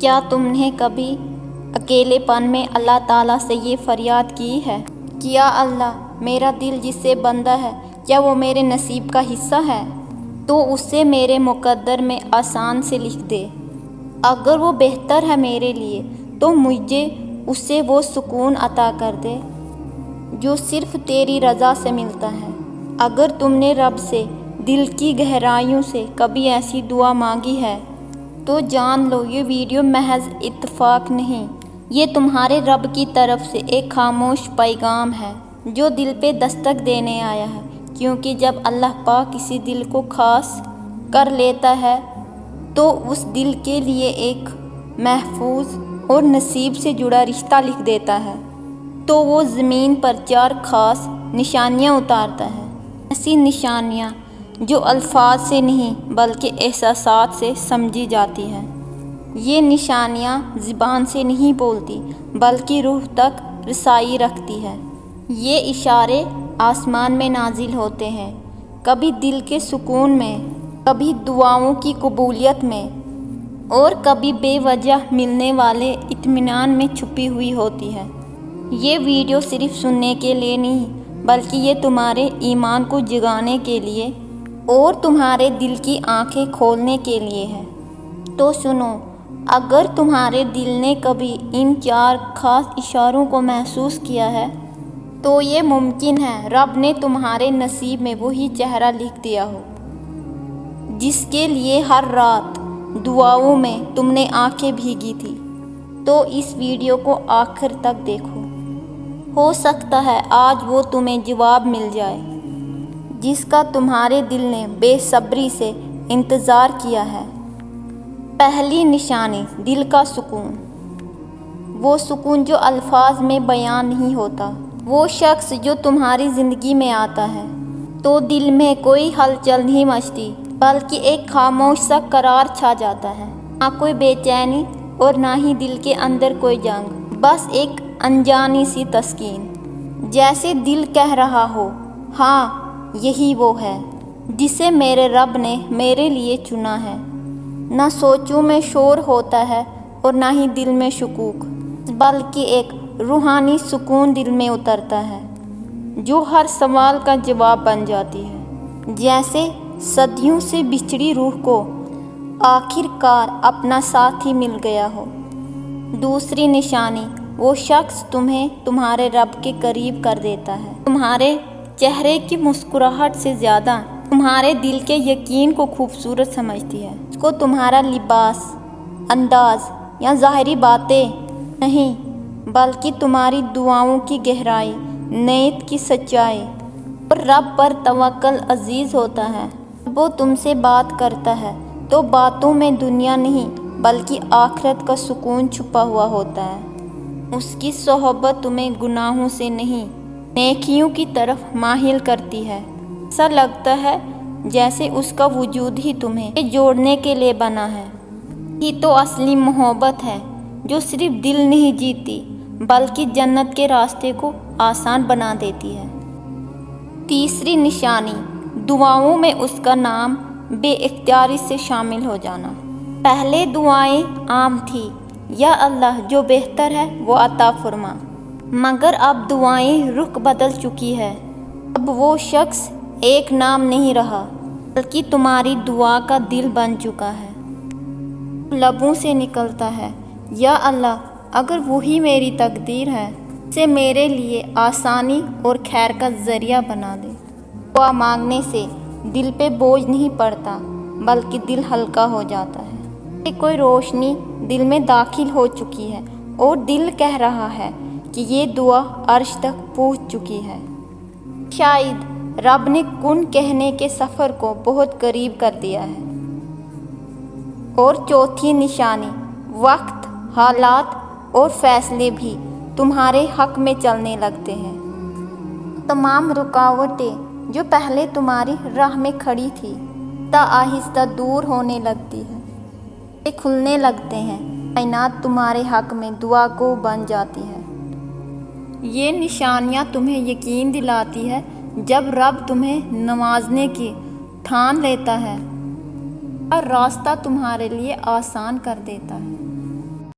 کیا تم نے کبھی اکیلے پن میں اللہ تعالیٰ سے یہ فریاد کی ہے کہ یا اللہ میرا دل جس سے بندہ ہے کیا وہ میرے نصیب کا حصہ ہے؟ تو اسے میرے مقدر میں آسان سے لکھ دے۔ اگر وہ بہتر ہے میرے لیے تو مجھے اسے وہ سکون عطا کر دے جو صرف تیری رضا سے ملتا ہے۔ اگر تم نے رب سے دل کی گہرائیوں سے کبھی ایسی دعا مانگی ہے تو جان لو یہ ویڈیو محض اتفاق نہیں، یہ تمہارے رب کی طرف سے ایک خاموش پیغام ہے جو دل پہ دستک دینے آیا ہے، کیونکہ جب اللہ پاک کسی دل کو خاص کر لیتا ہے تو اس دل کے لیے ایک محفوظ اور نصیب سے جڑا رشتہ لکھ دیتا ہے، تو وہ زمین پر 4 خاص نشانیاں اتارتا ہے، ایسی نشانیاں جو الفاظ سے نہیں بلکہ احساسات سے سمجھی جاتی ہیں۔ یہ نشانیاں زبان سے نہیں بولتی بلکہ روح تک رسائی رکھتی ہے۔ یہ اشارے آسمان میں نازل ہوتے ہیں، کبھی دل کے سکون میں، کبھی دعاؤں کی قبولیت میں، اور کبھی بے وجہ ملنے والے اطمینان میں چھپی ہوئی ہوتی ہے۔ یہ ویڈیو صرف سننے کے لیے نہیں بلکہ یہ تمہارے ایمان کو جگانے کے لیے اور تمہارے دل کی آنکھیں کھولنے کے لیے ہے۔ تو سنو، اگر تمہارے دل نے کبھی ان 4 خاص اشاروں کو محسوس کیا ہے تو یہ ممکن ہے رب نے تمہارے نصیب میں وہی چہرہ لکھ دیا ہو جس کے لیے ہر رات دعاؤں میں تم نے آنکھیں بھیگی تھی۔ تو اس ویڈیو کو آخر تک دیکھو، ہو سکتا ہے آج وہ تمہیں جواب مل جائے جس کا تمہارے دل نے بے صبری سے انتظار کیا ہے۔ پہلی نشانی، دل کا سکون۔ وہ سکون جو الفاظ میں بیان نہیں ہوتا۔ وہ شخص جو تمہاری زندگی میں آتا ہے تو دل میں کوئی ہلچل نہیں مچتی بلکہ ایک خاموش سا قرار چھا جاتا ہے، نہ کوئی بے چینی اور نہ ہی دل کے اندر کوئی جنگ، بس ایک انجانی سی تسکین، جیسے دل کہہ رہا ہو ہاں یہی وہ ہے جسے میرے رب نے میرے لیے چنا ہے۔ نہ سوچوں میں شور ہوتا ہے اور نہ ہی دل میں شکوک، بلکہ ایک روحانی سکون دل میں اترتا ہے جو ہر سوال کا جواب بن جاتی ہے، جیسے صدیوں سے بچھڑی روح کو آخر کار اپنا ساتھی مل گیا ہو۔ دوسری نشانی، وہ شخص تمہیں تمہارے رب کے قریب کر دیتا ہے۔ تمہارے چہرے کی مسکراہٹ سے زیادہ تمہارے دل کے یقین کو خوبصورت سمجھتی ہے۔ اس کو تمہارا لباس، انداز یا ظاہری باتیں نہیں بلکہ تمہاری دعاؤں کی گہرائی، نیت کی سچائی اور رب پر توکل عزیز ہوتا ہے۔ وہ تم سے بات کرتا ہے تو باتوں میں دنیا نہیں بلکہ آخرت کا سکون چھپا ہوا ہوتا ہے۔ اس کی صحبت تمہیں گناہوں سے نہیں نیکیوں کی طرف مائل کرتی ہے۔ ایسا لگتا ہے جیسے اس کا وجود ہی تمہیں جوڑنے کے لیے بنا ہے۔ یہ تو اصلی محبت ہے جو صرف دل نہیں جیتی بلکہ جنت کے راستے کو آسان بنا دیتی ہے۔ تیسری نشانی، دعاؤں میں اس کا نام بے اختیاری سے شامل ہو جانا۔ پہلے دعائیں عام تھی، یا اللہ جو بہتر ہے وہ عطا فرما، مگر اب دعائیں رخ بدل چکی ہے۔ اب وہ شخص ایک نام نہیں رہا بلکہ تمہاری دعا کا دل بن چکا ہے۔ لبوں سے نکلتا ہے یا اللہ اگر وہی میری تقدیر ہے اسے میرے لیے آسانی اور خیر کا ذریعہ بنا دے۔ دعا مانگنے سے دل پہ بوجھ نہیں پڑتا بلکہ دل ہلکا ہو جاتا ہے۔ کوئی روشنی دل میں داخل ہو چکی ہے اور دل کہہ رہا ہے کہ یہ دعا عرش تک پہنچ چکی ہے۔ شاید رب نے کن کہنے کے سفر کو بہت قریب کر دیا ہے۔ اور چوتھی نشانی، وقت، حالات اور فیصلے بھی تمہارے حق میں چلنے لگتے ہیں۔ تمام رکاوٹیں جو پہلے تمہاری راہ میں کھڑی تھی آہستہ دور ہونے لگتی ہے، کھلنے لگتے ہیں، کائنات تمہارے حق میں دعا کو بن جاتی ہے۔ یہ نشانیاں تمہیں یقین دلاتی ہے جب رب تمہیں نوازنے کی ٹھان لیتا ہے اور راستہ تمہارے لیے آسان کر دیتا ہے۔